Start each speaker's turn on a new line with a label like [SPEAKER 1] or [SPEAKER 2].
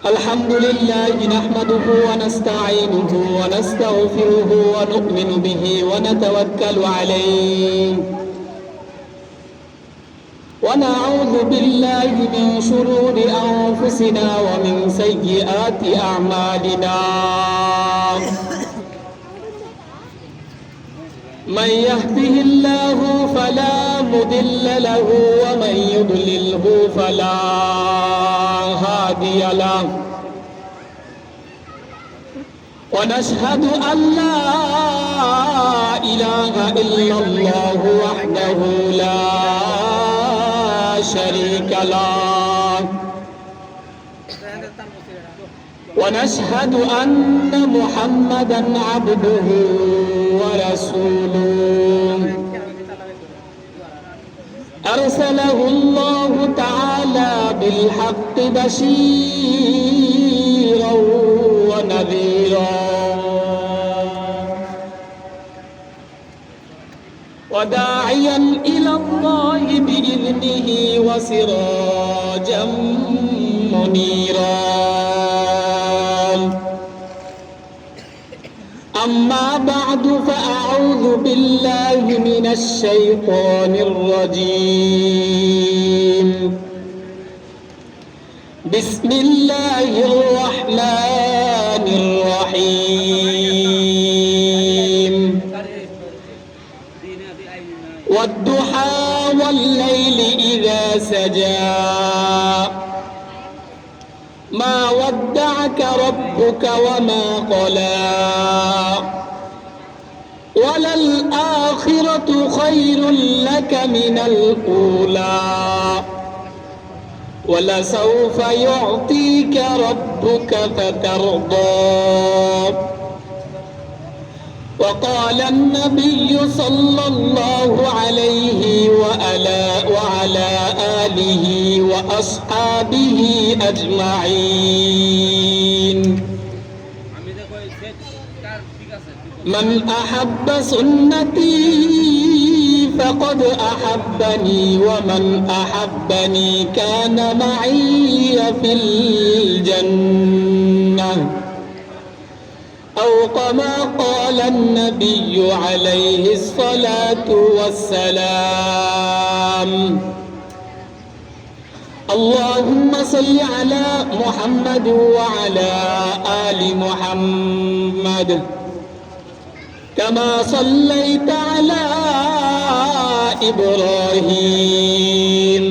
[SPEAKER 1] الحمد لله نحمده ونستعينه ونستغفره ونؤمن به ونتوكل عليه ونعوذ بالله من شرور أنفسنا ومن سيئات أعمالنا من يهده الله فلا مضل له ومن يضلله فلا هادي له ونشهد أن لا إله إلا الله وحده لا شريك له ونشهد أن محمدا عبده ورسوله أرسله الله تعالى بالحق بشيرا ونذيرا وداعيا إلى الله بإذنه وسراجا منيرا أما بعد فأعوذ بالله من الشيطان الرجيم بسم الله الرحمن الرحيم والضحى والليل إذا سجى ما ودعك ربك وما قلى وللآخرة خير لك من الأولى ولسوف يعطيك ربك فترضى وقال النبي صلى الله عليه وعلى آله وأصحابه أجمعين من أحب سنتي فقد أحبني ومن أحبني كان معي في الجنة أو كما قال النبي عليه الصلاة والسلام اللهم صل على محمد وعلى آل محمد كما صليت على إبراهيم